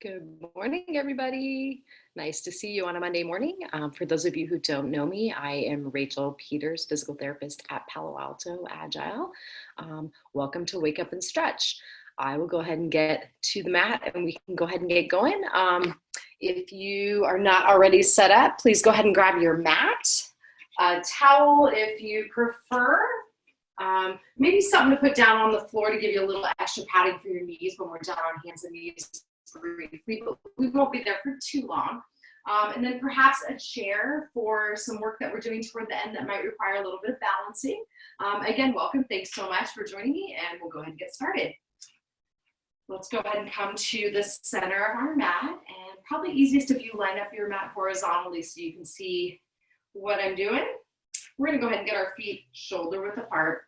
Good morning, everybody. Nice to see you on a Monday morning. For those of you who don't know me, I am Rachel Peters, physical therapist at Palo Alto Agile. Welcome to Wake Up and Stretch. I will go ahead and get to the mat and we can go ahead and get going. If you are not already set up, please go ahead and grab your mat, a towel if you prefer. Maybe something to put down on the floor to give you a little extra padding for your knees when we're down on hands and knees briefly, but we won't be there for too long. And then perhaps a chair for some work that we're doing toward the end that might require a little bit of balancing. Again, welcome. Thanks so much for joining me, and we'll go ahead and get started. Let's go ahead and come to the center of our mat, and probably easiest if you line up your mat horizontally so you can see what I'm doing. We're going to go ahead and get our feet shoulder width apart.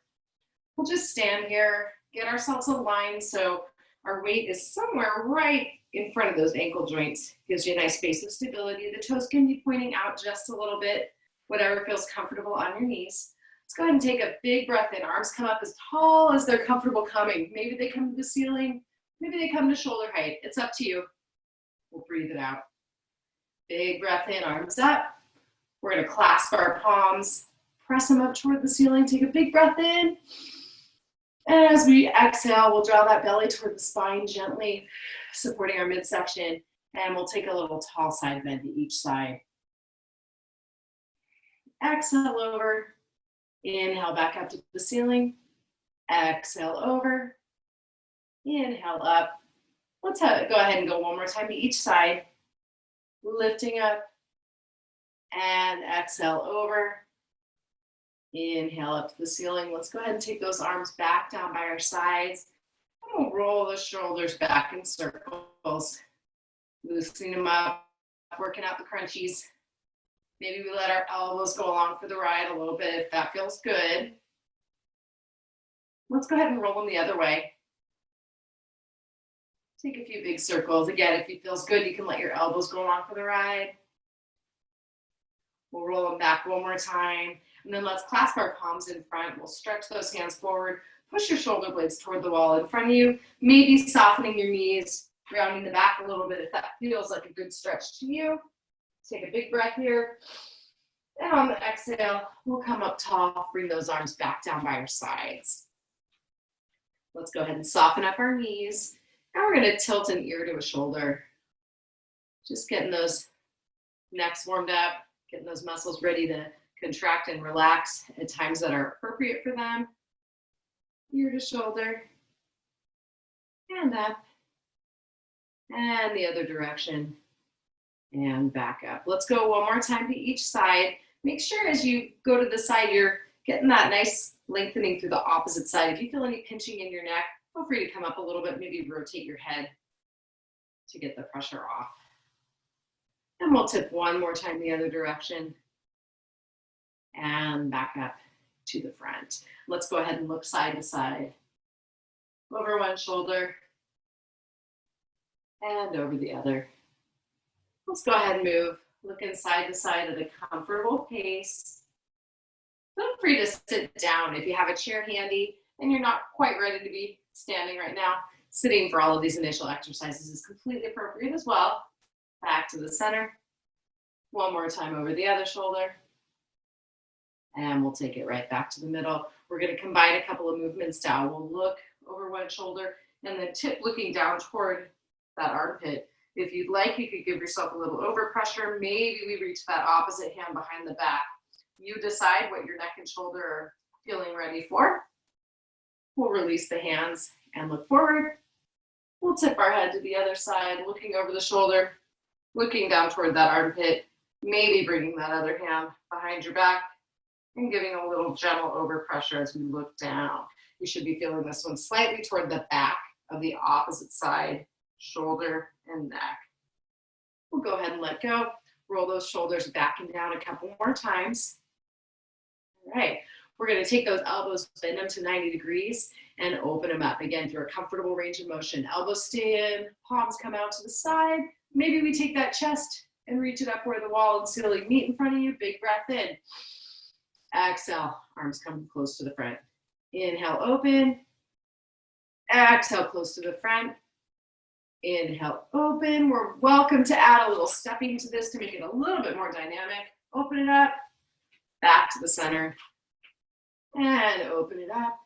We'll just stand here, get ourselves aligned so our weight is somewhere right in front of those ankle joints. Gives you a nice base of stability. The toes can be pointing out just a little bit, whatever feels comfortable on your knees. Let's go ahead and take a big breath in. Arms come up as tall as they're comfortable coming. Maybe they come to the ceiling. Maybe they come to shoulder height. It's up to you. We'll breathe it out. Big breath in, arms up. We're going to clasp our palms, press them up toward the ceiling. Take a big breath in. And as we exhale, we'll draw that belly toward the spine gently, supporting our midsection. And we'll take a little tall side bend to each side. Exhale over. Inhale back up to the ceiling. Exhale over. Inhale up. Let's go ahead and go one more time to each side. Lifting up. And exhale over. Inhale up to the ceiling. Let's go ahead and take those arms back down by our sides. And we'll roll the shoulders back in circles. Loosening them up, working out the crunchies. Maybe we let our elbows go along for the ride a little bit if that feels good. Let's go ahead and roll them the other way. Take a few big circles. Again, if it feels good, you can let your elbows go along for the ride. We'll roll them back one more time. And then let's clasp our palms in front. We'll stretch those hands forward. Push your shoulder blades toward the wall in front of you. Maybe softening your knees, rounding the back a little bit if that feels like a good stretch to you. Take a big breath here. And on the exhale, we'll come up tall. Bring those arms back down by our sides. Let's go ahead and soften up our knees. Now we're going to tilt an ear to a shoulder. Just getting those necks warmed up, getting those muscles ready to contract and relax at times that are appropriate for them. Ear to shoulder, and up, and the other direction, and back up. Let's go one more time to each side. Make sure as you go to the side, you're getting that nice lengthening through the opposite side. If you feel any pinching in your neck, feel free to come up a little bit, maybe rotate your head to get the pressure off. And we'll tip one more time the other direction. And back up to the front. Let's go ahead and look side to side. Over one shoulder and over the other. Let's go ahead and move. Looking side to side at a comfortable pace. Feel free to sit down if you have a chair handy and you're not quite ready to be standing right now. Sitting for all of these initial exercises is completely appropriate as well. Back to the center. One more time over the other shoulder. And we'll take it right back to the middle. We're going to combine a couple of movements now. We'll look over one shoulder and then tip looking down toward that armpit. If you'd like, you could give yourself a little overpressure. Maybe we reach that opposite hand behind the back. You decide what your neck and shoulder are feeling ready for. We'll release the hands and look forward. We'll tip our head to the other side, looking over the shoulder, looking down toward that armpit, maybe bringing that other hand behind your back, and giving a little gentle overpressure as we look down. You should be feeling this one slightly toward the back of the opposite side, shoulder and neck. We'll go ahead and let go. Roll those shoulders back and down a couple more times. All right, we're going to take those elbows, bend them to 90 degrees, and open them up again through a comfortable range of motion. Elbows stay in, palms come out to the side. Maybe we take that chest and reach it up where the wall and ceiling meet in front of you. Big breath in. Exhale, arms come close to the front. Inhale, open. Exhale, close to the front. Inhale, open. We're welcome to add a little stepping to this to make it a little bit more dynamic. Open it up, back to the center, and open it up.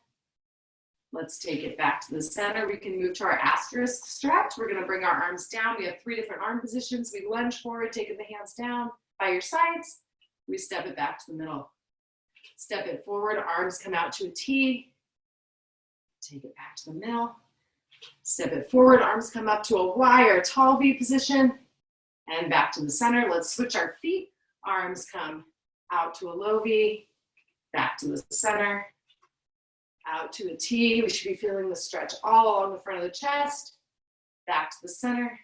Let's take it back to the center. We can move to our asterisk stretch. We're going to bring our arms down. We have 3 different arm positions. We lunge forward, taking the hands down by your sides. We step it back to the middle. Step it forward, arms come out to a T. Take it back to the middle. Step it forward, arms come up to a Y or a tall V position. And back to the center. Let's switch our feet. Arms come out to a low V. Back to the center. Out to a T. We should be feeling the stretch all along the front of the chest. Back to the center.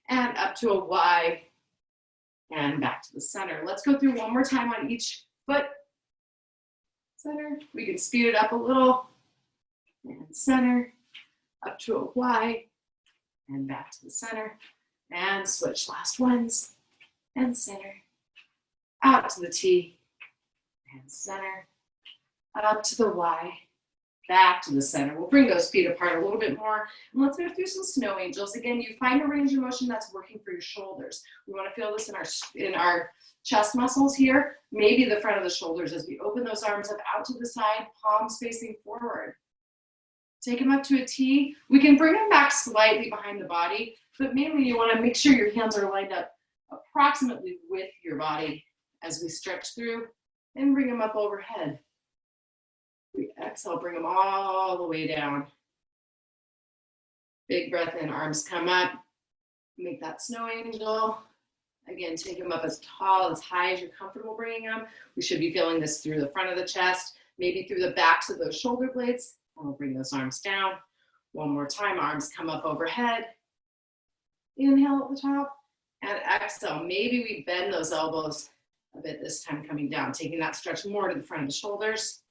And up to a Y. And back to the center. Let's go through one more time on each foot. Center. We can speed it up a little. And center. Up to a Y. And back to the center. And switch. Last ones. And center. Out to the T. And center. Up to the Y. Back to the center. We'll bring those feet apart a little bit more. And let's go through some snow angels. Again, you find a range of motion that's working for your shoulders. We want to feel this in our chest muscles here. Maybe the front of the shoulders as we open those arms up out to the side, palms facing forward. Take them up to a T. We can bring them back slightly behind the body, but mainly you want to make sure your hands are lined up approximately with your body as we stretch through and bring them up overhead. We exhale, bring them all the way down. Big breath in, arms come up. Make that snow angel. Again, take them up as tall, as high as you're comfortable bringing them. We should be feeling this through the front of the chest, maybe through the backs of those shoulder blades. And we'll bring those arms down. One more time, arms come up overhead. Inhale at the top and exhale. Maybe we bend those elbows a bit this time coming down, taking that stretch more to the front of the shoulders.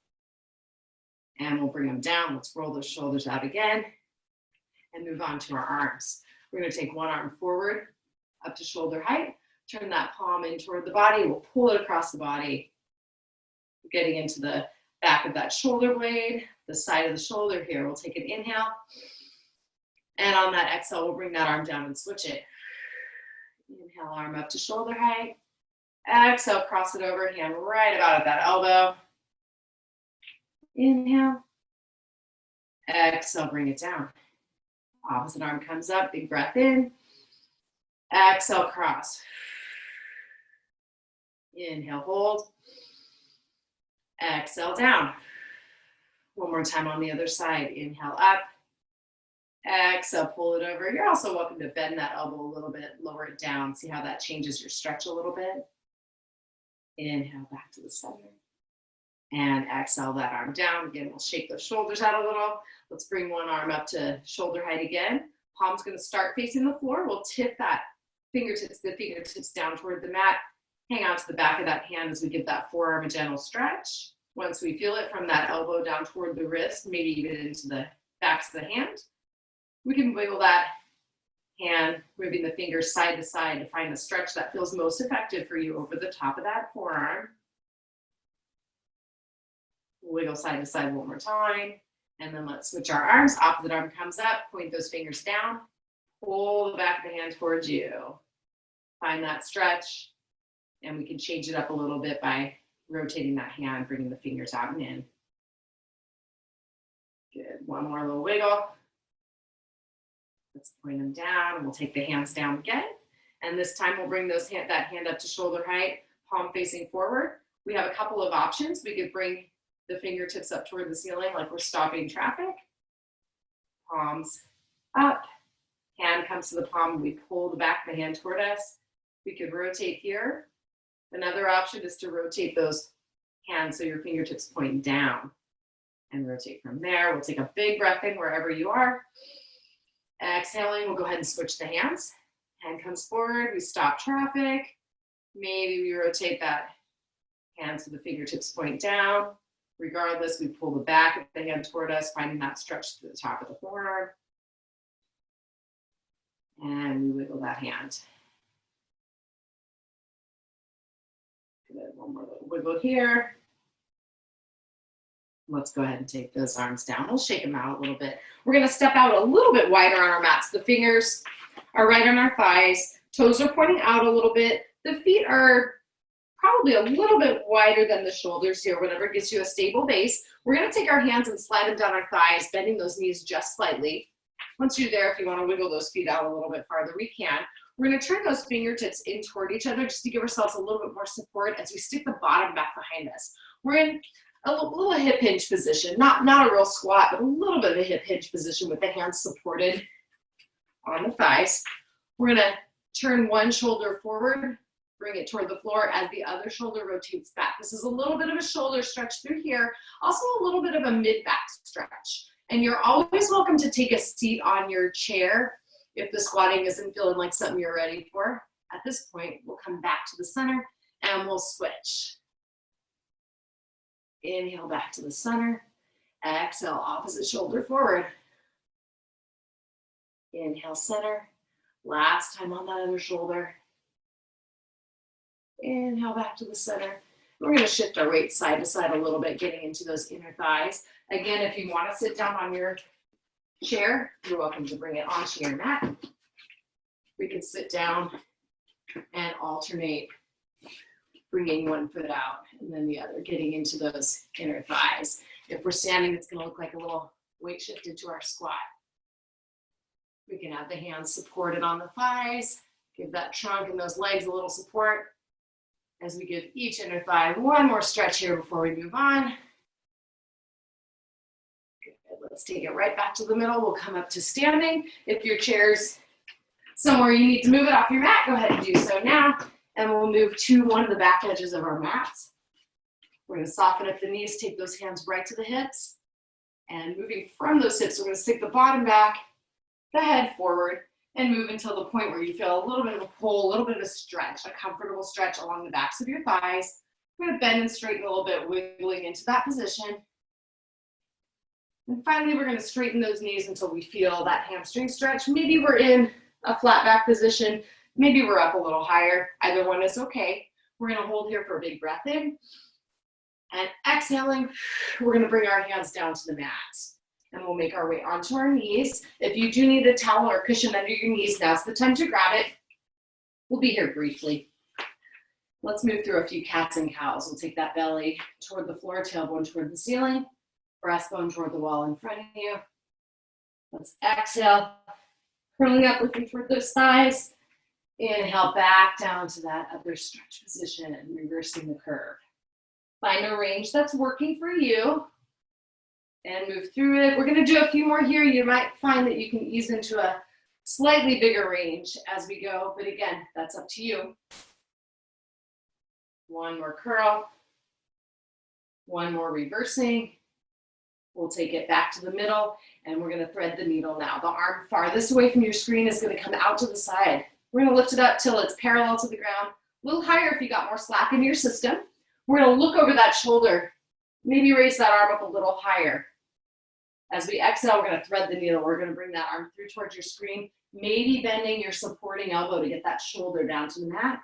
And we'll bring them down. Let's roll those shoulders out again and move on to our arms. We're going to take one arm forward up to shoulder height. Turn that palm in toward the body. We'll pull it across the body, getting into the back of that shoulder blade, the side of the shoulder here. We'll take an inhale. And on that exhale, we'll bring that arm down and switch it. Inhale, arm up to shoulder height. Exhale, cross it over, hand right about at that elbow. Inhale. Exhale, bring it down. Opposite arm comes up, big breath in. Exhale, cross. Inhale, hold. Exhale, down. One more time on the other side. Inhale, up. Exhale, pull it over. You're also welcome to bend that elbow a little bit, lower it down. See how that changes your stretch a little bit. Inhale, back to the center. And exhale that arm down. Again, we'll shake those shoulders out a little. Let's bring one arm up to shoulder height again. Palm's going to start facing the floor. We'll tip the fingertips down toward the mat. Hang on to the back of that hand as we give that forearm a gentle stretch. Once we feel it from that elbow down toward the wrist, maybe even into the backs of the hand, we can wiggle that hand, moving the fingers side to side to find the stretch that feels most effective for you over the top of that forearm. Wiggle side to side one more time. And then let's switch our arms. Opposite arm comes up, point those fingers down. Pull the back of the hand towards you. Find that stretch. And we can change it up a little bit by rotating that hand, bringing the fingers out and in. Good. One more little wiggle. Let's point them down. And we'll take the hands down again. And this time we'll bring that hand up to shoulder height, palm facing forward. We have a couple of options. We could bring the fingertips up toward the ceiling like we're stopping traffic. Palms up. Hand comes to the palm. We pull the back of the hand toward us. We could rotate here. Another option is to rotate those hands so your fingertips point down and rotate from there. We'll take a big breath in wherever you are. Exhaling, we'll go ahead and switch the hands. Hand comes forward, we stop traffic. Maybe we rotate that hand so the fingertips point down. Regardless, we pull the back of the hand toward us, finding that stretch to the top of the forearm. And we wiggle that hand. Good. One more little wiggle here. Let's go ahead and take those arms down. We'll shake them out a little bit. We're going to step out a little bit wider on our mats. The fingers are right on our thighs. Toes are pointing out a little bit. The feet are probably a little bit wider than the shoulders here, whatever gets you a stable base. We're gonna take our hands and slide them down our thighs, bending those knees just slightly. Once you're there, if you wanna wiggle those feet out a little bit farther, we can. We're gonna turn those fingertips in toward each other just to give ourselves a little bit more support as we stick the bottom back behind us. We're in a little hip hinge position, not a real squat, but a little bit of a hip hinge position with the hands supported on the thighs. We're gonna turn one shoulder forward, bring it toward the floor as the other shoulder rotates back. This is a little bit of a shoulder stretch through here, also a little bit of a mid-back stretch. And you're always welcome to take a seat on your chair if the squatting isn't feeling like something you're ready for. At this point, we'll come back to the center and we'll switch. Inhale back to the center. Exhale, opposite shoulder forward. Inhale, center. Last time on that other shoulder. Inhale back to the center. We're going to shift our weight side to side a little bit, getting into those inner thighs. Again, if you want to sit down on your chair, you're welcome to bring it onto your mat. We can sit down and alternate, bringing one foot out and then the other, getting into those inner thighs. If we're standing, it's going to look like a little weight shift into our squat. We can have the hands supported on the thighs, give that trunk and those legs a little support as we give each inner thigh one more stretch here before we move on. Good. Let's take it right back to the middle. We'll come up to standing. If your chair's somewhere you need to move it off your mat, go ahead and do so now. And we'll move to one of the back edges of our mats. We're going to soften up the knees, take those hands right to the hips. And moving from those hips, we're going to stick the bottom back, the head forward, and move until the point where you feel a little bit of a pull, a little bit of a stretch, a comfortable stretch along the backs of your thighs. We're going to bend and straighten a little bit, wiggling into that position. And finally, we're going to straighten those knees until we feel that hamstring stretch. Maybe we're in a flat back position. Maybe we're up a little higher. Either one is okay. We're going to hold here for a big breath in. And exhaling, we're going to bring our hands down to the mat. And we'll make our way onto our knees. If you do need a towel or cushion under your knees, now's the time to grab it. We'll be here briefly. Let's move through a few cats and cows. We'll take that belly toward the floor, tailbone toward the ceiling, breastbone toward the wall in front of you. Let's exhale, curling up, looking toward those thighs. Inhale back down to that other stretch position and reversing the curve. Find a range that's working for you and move through it. We're going to do a few more here. You might find that you can ease into a slightly bigger range as we go, but again, that's up to you. One more curl, one more reversing. We'll take it back to the middle and we're going to thread the needle now. The arm farthest away from your screen is going to come out to the side. We're going to lift it up till it's parallel to the ground, a little higher if you got more slack in your system. We're going to look over that shoulder, maybe raise that arm up a little higher. As we exhale, we're going to thread the needle. We're going to bring that arm through towards your screen, maybe bending your supporting elbow to get that shoulder down to the mat.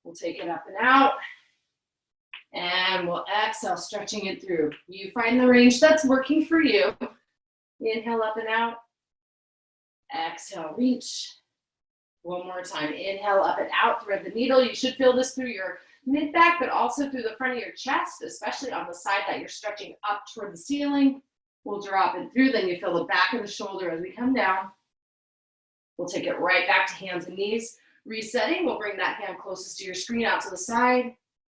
We'll take it up and out. And we'll exhale, stretching it through. You find the range that's working for you. Inhale up and out. Exhale, reach. One more time. Inhale up and out, thread the needle. You should feel this through your mid-back, but also through the front of your chest, especially on the side that you're stretching up toward the ceiling. We'll drop it through, then you feel the back of the shoulder as we come down. We'll take it right back to hands and knees. Resetting, we'll bring that hand closest to your screen out to the side.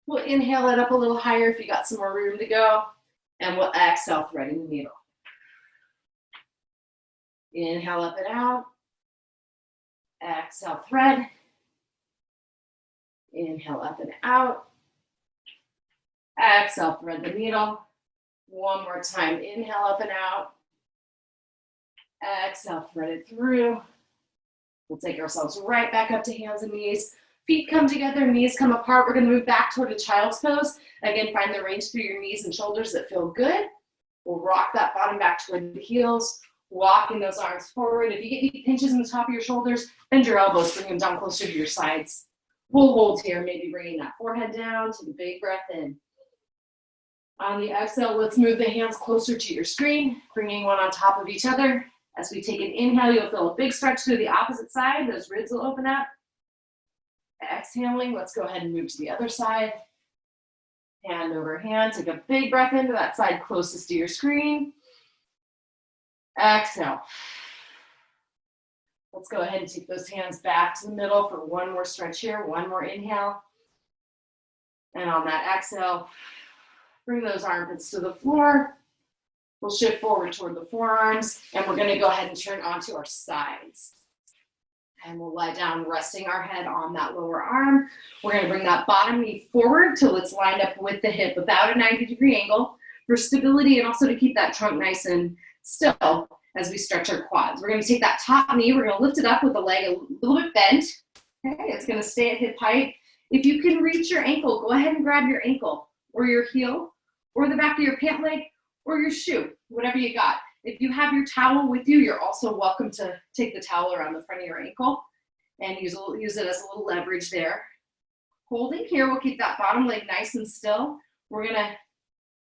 We'll inhale it up a little higher if you got some more room to go. And we'll exhale, threading the needle. Inhale up and out. Exhale, thread. Inhale up and out. Exhale, thread the needle. One more time. Inhale up and out. Exhale, thread it through. We'll take ourselves right back up to hands and knees. Feet come together, knees come apart. We're going to move back toward a child's pose. Again, find the range through your knees and shoulders that feel good. We'll rock that bottom back toward the heels, walking those arms forward. If you get any pinches in the top of your shoulders, bend your elbows, bring them down closer to your sides. We'll hold here, maybe bringing that forehead down, take a big breath in. On the exhale, let's move the hands closer to your screen, bringing one on top of each other As we take an inhale, you'll feel a big stretch through the opposite side. Those ribs will open up. Exhaling, let's go ahead and move to the other side. Hand over hand, take a big breath into that side closest to your screen. Exhale. Let's go ahead and take those hands back to the middle for one more stretch here, one more inhale. And on that exhale, bring those armpits to the floor. We'll shift forward toward the forearms, and we're gonna go ahead and turn onto our sides. And we'll lie down, resting our head on that lower arm. We're gonna bring that bottom knee forward till it's lined up with the hip, about a 90-degree angle for stability and also to keep that trunk nice and still as we stretch our quads. We're gonna take that top knee, we're gonna lift it up with the leg a little bit bent. Okay, it's gonna stay at hip height. If you can reach your ankle, go ahead and grab your ankle or your heel or the back of your pant leg or your shoe, whatever you got. If you have your towel with you, you're also welcome to take the towel around the front of your ankle and use it as a little leverage there. Holding here, we'll keep that bottom leg nice and still. We're gonna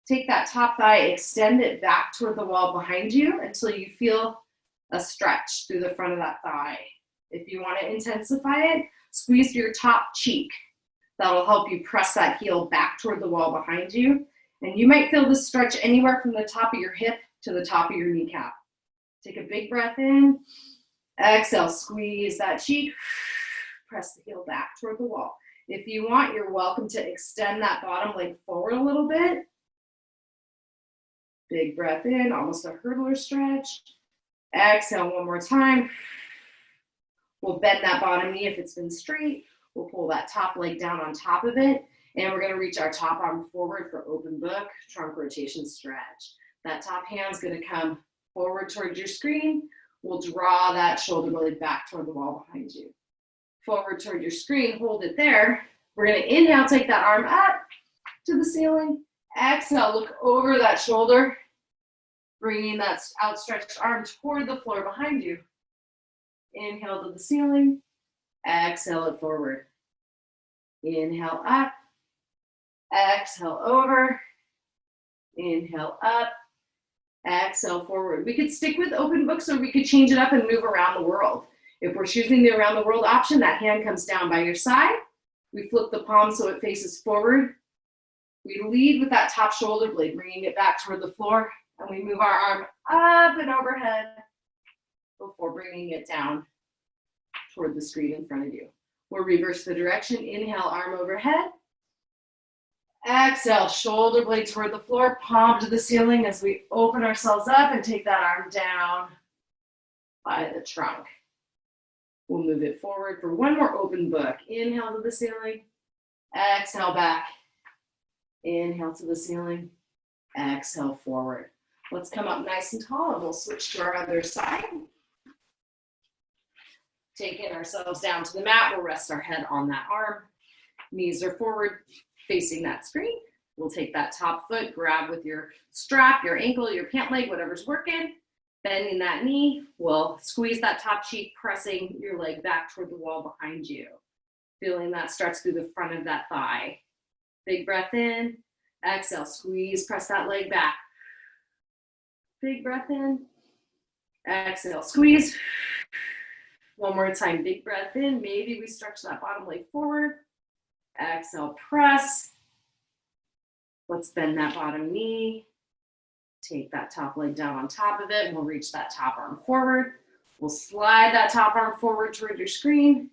take that top thigh, extend it back toward the wall behind you until you feel a stretch through the front of that thigh. If you wanna intensify it, squeeze your top cheek. That'll help you press that heel back toward the wall behind you. And you might feel this stretch anywhere from the top of your hip to the top of your kneecap. Take a big breath in. Exhale, squeeze that cheek. Press the heel back toward the wall. If you want, you're welcome to extend that bottom leg forward a little bit. Big breath in, almost a hurdler stretch. Exhale one more time. We'll bend that bottom knee if it's been straight. We'll pull that top leg down on top of it. And we're gonna reach our top arm forward for open book, trunk rotation stretch. That top hand's gonna come forward towards your screen. We'll draw that shoulder blade back toward the wall behind you. Forward toward your screen, hold it there. We're gonna inhale, take that arm up to the ceiling. Exhale, look over that shoulder, bringing that outstretched arm toward the floor behind you. Inhale to the ceiling, exhale it forward. Inhale up, exhale over, inhale up, exhale forward. We could stick with open books or we could change it up and move around the world. If we're choosing the around the world option, that hand comes down by your side. We flip the palm so it faces forward. We lead with that top shoulder blade, bringing it back toward the floor, and we move our arm up and overhead before bringing it down toward the screen in front of you. We'll reverse the direction. Inhale, arm overhead. Exhale, shoulder blade toward the floor, palm to the ceiling as we open ourselves up and take that arm down by the trunk. We'll move it forward for one more open book. Inhale to the ceiling, exhale back. Inhale to the ceiling, exhale forward. Let's come up nice and tall and we'll switch to our other side. Taking ourselves down to the mat, we'll rest our head on that arm. Knees are forward, facing that screen. We'll take that top foot, grab with your strap, your ankle, your pant leg, whatever's working. Bending that knee, we'll squeeze that top cheek, pressing your leg back toward the wall behind you. Feeling that stretch through the front of that thigh. Big breath in, exhale, squeeze, press that leg back. Big breath in, exhale, squeeze. One more time, big breath in. Maybe we stretch that bottom leg forward. Exhale, press. Let's bend that bottom knee. Take that top leg down on top of it and we'll reach that top arm forward. We'll slide that top arm forward toward your screen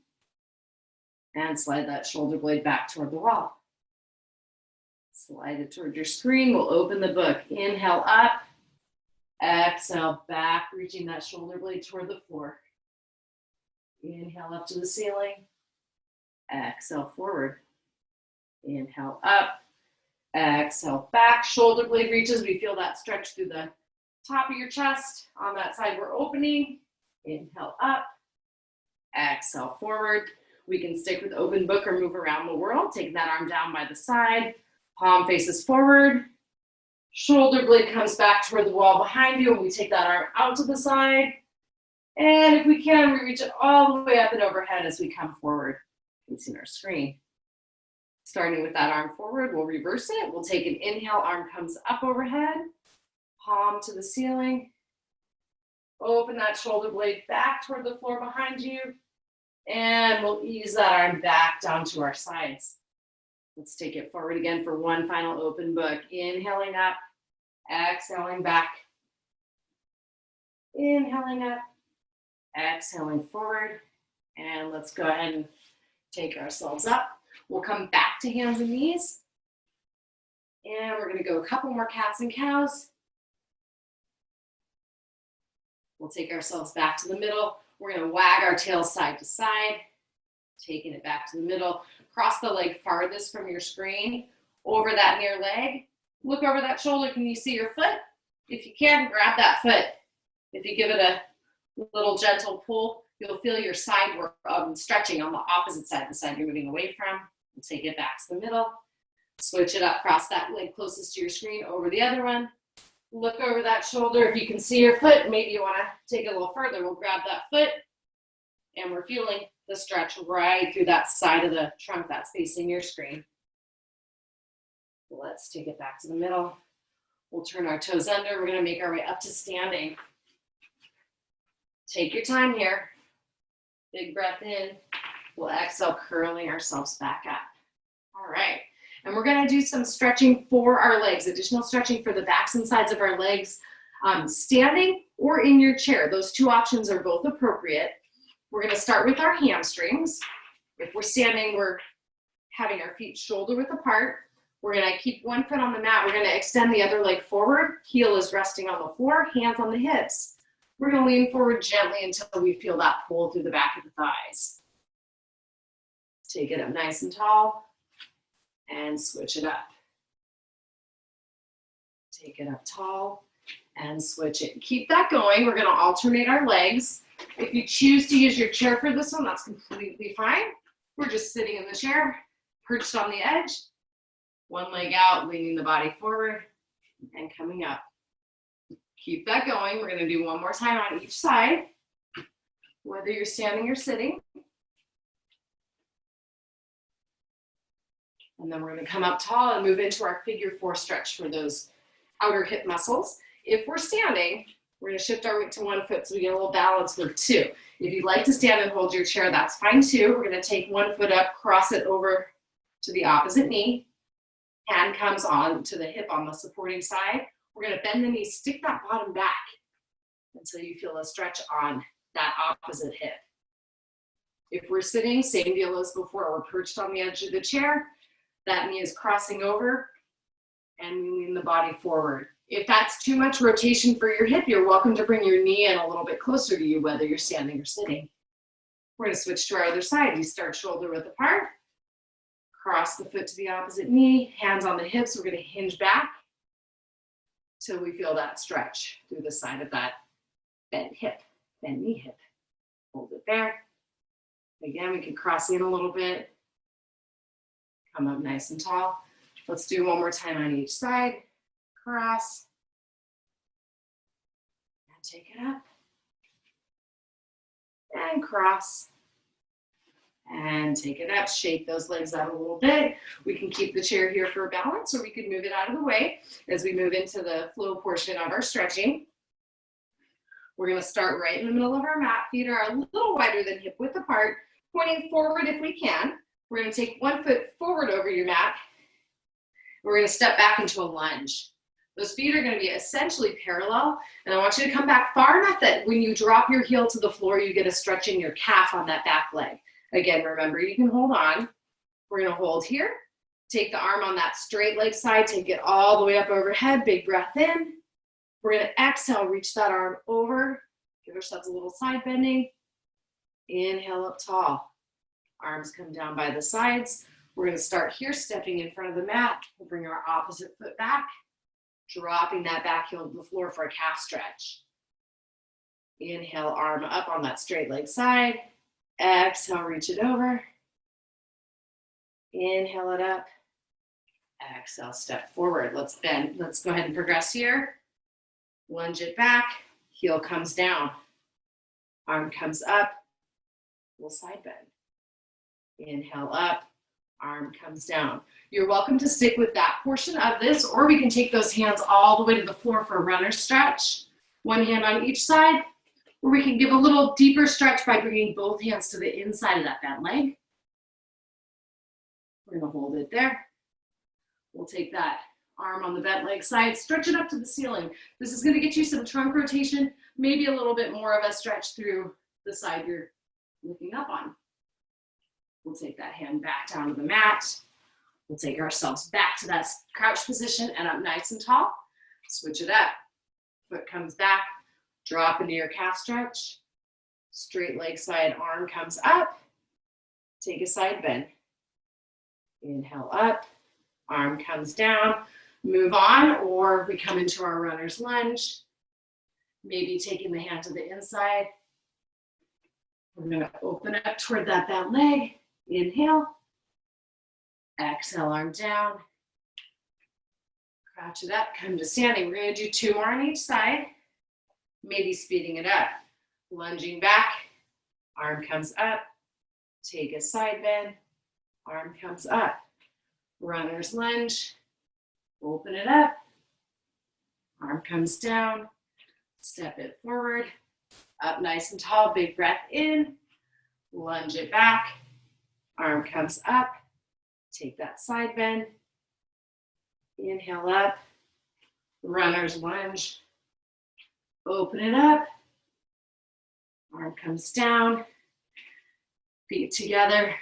and slide that shoulder blade back toward the wall. Slide it toward your screen. We'll open the book. Inhale up, exhale back, reaching that shoulder blade toward the floor. Inhale up to the ceiling, exhale forward. Inhale up, exhale back, shoulder blade reaches. We feel that stretch through the top of your chest. On that side, we're opening. Inhale up, exhale forward. We can stick with open book or move around the world. Take that arm down by the side, palm faces forward. Shoulder blade comes back toward the wall behind you, and we take that arm out to the side. And if we can, we reach it all the way up and overhead as we come forward, facing our screen. Starting with that arm forward, we'll reverse it. We'll take an inhale, arm comes up overhead, palm to the ceiling. Open that shoulder blade back toward the floor behind you. And we'll ease that arm back down to our sides. Let's take it forward again for one final open book. Inhaling up, exhaling back. Inhaling up, exhaling forward. And let's go ahead and take ourselves up. We'll come back to hands and knees. And we're gonna go a couple more cats and cows. We'll take ourselves back to the middle. We're gonna wag our tails side to side, taking it back to the middle. Cross the leg farthest from your screen, over that near leg. Look over that shoulder, can you see your foot? If you can, grab that foot. If you give it a little gentle pull, you'll feel your side work stretching on the opposite side, the side you're moving away from. We'll take it back to the middle. Switch it up, cross that leg closest to your screen over the other one. Look over that shoulder. If you can see your foot, maybe you want to take it a little further. We'll grab that foot, and we're feeling the stretch right through that side of the trunk that's facing your screen. Let's take it back to the middle. We'll turn our toes under. We're going to make our way up to standing. Take your time here. Big breath in. We'll exhale, curling ourselves back up. All right. And we're going to do some stretching for our legs, additional stretching for the backs and sides of our legs, standing or in your chair. Those two options are both appropriate. We're going to start with our hamstrings. If we're standing, we're having our feet shoulder width apart. We're going to keep one foot on the mat. We're going to extend the other leg forward. Heel is resting on the floor, hands on the hips. We're going to lean forward gently until we feel that pull through the back of the thighs. Take it up nice and tall. And switch it up. Take it up tall and switch it. Keep that going. We're going to alternate our legs. If you choose to use your chair for this one, that's completely fine. We're just sitting in the chair, perched on the edge, one leg out, leaning the body forward and coming up. Keep that going. We're going to do one more time on each side, whether you're standing or sitting. And then we're going to come up tall and move into our figure four stretch for those outer hip muscles. If we're standing, we're going to shift our weight to one foot so we get a little balance with two. If you'd like to stand and hold your chair, that's fine too. We're going to take one foot up, cross it over to the opposite knee. Hand comes on to the hip on the supporting side. We're going to bend the knee, stick that bottom back until you feel a stretch on that opposite hip. If we're sitting, same deal as before. We're perched on the edge of the chair. That knee is crossing over and we lean the body forward. If that's too much rotation for your hip, you're welcome to bring your knee in a little bit closer to you, whether you're standing or sitting. We're going to switch to our other side. You start shoulder width apart. Cross the foot to the opposite knee. Hands on the hips. We're going to hinge back till we feel that stretch through the side of that bent hip, bent knee hip. Hold it there. Again, we can cross in a little bit. Come up nice and tall. Let's do one more time on each side. Cross. And take it up. And cross. And take it up. Shake those legs out a little bit. We can keep the chair here for balance, or we could move it out of the way as we move into the flow portion of our stretching. We're going to start right in the middle of our mat. Feet are a little wider than hip width apart, pointing forward if we can. We're going to take one foot forward over your mat. We're going to step back into a lunge. Those feet are going to be essentially parallel, and I want you to come back far enough that when you drop your heel to the floor, you get a stretch in your calf on that back leg. Again, remember, you can hold on. We're going to hold here. Take the arm on that straight leg side, take it all the way up overhead, big breath in. We're going to exhale, reach that arm over, give ourselves a little side bending. Inhale up tall. Arms come down by the sides. We're going to start here, stepping in front of the mat. We'll bring our opposite foot back, dropping that back heel to the floor for a calf stretch. Inhale, arm up on that straight leg side. Exhale, reach it over. Inhale it up. Exhale, step forward. Let's bend. Let's go ahead and progress here. Lunge it back. Heel comes down. Arm comes up. We'll side bend. Inhale up, arm comes down. You're welcome to stick with that portion of this, or we can take those hands all the way to the floor for a runner stretch. One hand on each side. Or we can give a little deeper stretch by bringing both hands to the inside of that bent leg. We're gonna hold it there. We'll take that arm on the bent leg side, stretch it up to the ceiling. This is gonna get you some trunk rotation, maybe a little bit more of a stretch through the side you're looking up on. We'll take that hand back down to the mat. We'll take ourselves back to that crouch position and up nice and tall. Switch it up. Foot comes back, drop into your calf stretch. Straight leg side, arm comes up. Take a side bend. Inhale up, arm comes down. Move on, or we come into our runner's lunge. Maybe taking the hand to the inside. We're gonna open up toward that bent leg. Inhale. Exhale, arm down. Crouch it up, come to standing. We're gonna do 2 more on each side. Maybe speeding it up. Lunging back, arm comes up. Take a side bend, arm comes up. Runner's lunge, open it up. Arm comes down, step it forward. Up nice and tall, big breath in. Lunge it back, arm comes up. Take that side bend. Inhale up, runner's lunge. Open it up, arm comes down, feet together,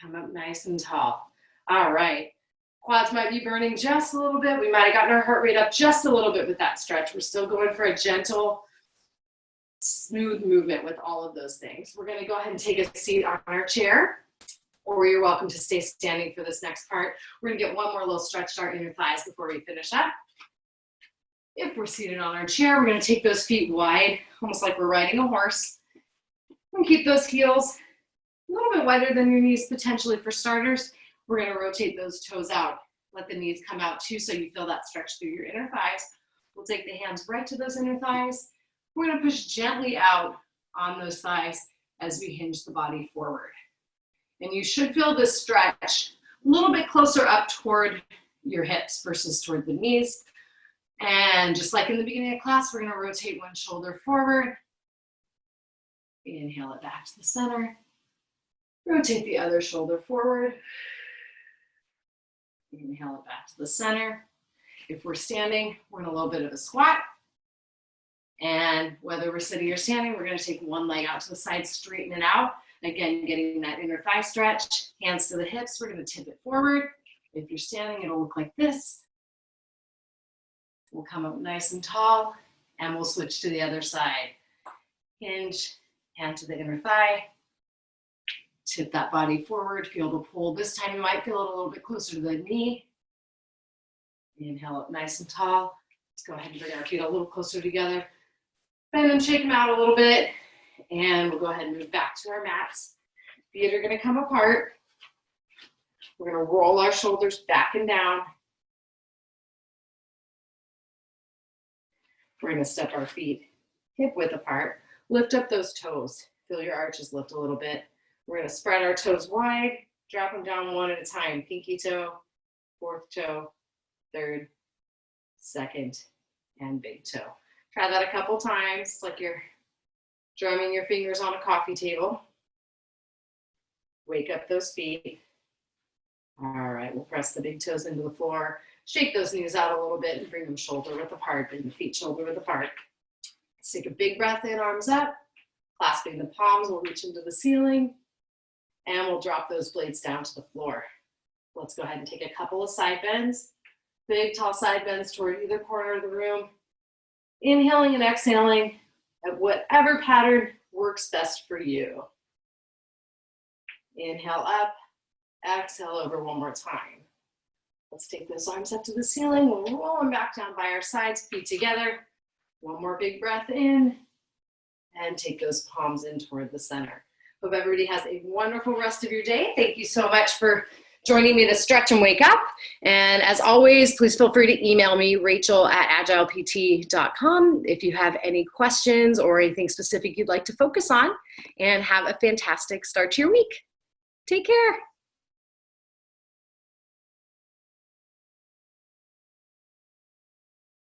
come up nice and tall. All right, quads might be burning just a little bit. We might have gotten our heart rate up just a little bit with that stretch. We're still going for a gentle, smooth movement with all of those things. We're gonna go ahead and take a seat on our chair, or you're welcome to stay standing for this next part. We're gonna get one more little stretch to our inner thighs before we finish up. If we're seated on our chair, we're gonna take those feet wide, almost like we're riding a horse. And keep those heels a little bit wider than your knees potentially for starters. We're gonna rotate those toes out. Let the knees come out too so you feel that stretch through your inner thighs. We'll take the hands right to those inner thighs. We're gonna push gently out on those thighs as we hinge the body forward. And you should feel this stretch a little bit closer up toward your hips versus toward the knees. And just like in the beginning of class, we're gonna rotate one shoulder forward. Inhale it back to the center. Rotate the other shoulder forward. Inhale it back to the center. If we're standing, we're in a little bit of a squat. And whether we're sitting or standing, we're gonna take one leg out to the side, straighten it out. Again, getting that inner thigh stretch, hands to the hips, we're gonna tip it forward. If you're standing, it'll look like this. We'll come up nice and tall, and we'll switch to the other side. Hinge, hand to the inner thigh. Tip that body forward, feel the pull. This time you might feel it a little bit closer to the knee. Inhale up nice and tall. Let's go ahead and bring our feet a little closer together. Bend them, shake them out a little bit. And we'll go ahead and move back to our mats. Feet are gonna come apart. We're gonna roll our shoulders back and down. We're gonna step our feet hip width apart. Lift up those toes. Feel your arches lift a little bit. We're gonna spread our toes wide, drop them down one at a time. Pinky toe, fourth toe, third, second, and big toe. Try that a couple times, like you're drumming your fingers on a coffee table. Wake up those feet. All right, we'll press the big toes into the floor. Shake those knees out a little bit and bring them shoulder width apart. Bring the feet shoulder width apart. Let's take a big breath in, arms up. Clasping the palms, we'll reach into the ceiling. And we'll drop those blades down to the floor. Let's go ahead and take a couple of side bends. Big, tall side bends toward either corner of the room. Inhaling and exhaling at whatever pattern works best for you. Inhale up, exhale over one more time. Let's take those arms up to the ceiling. We'll roll them back down by our sides, feet together. One more big breath in, and take those palms in toward the center. Hope everybody has a wonderful rest of your day. Thank you so much for joining me to stretch and wake up. And as always, please feel free to email me, rachel@agilept.com, if you have any questions or anything specific you'd like to focus on. And have a fantastic start to your week. Take care.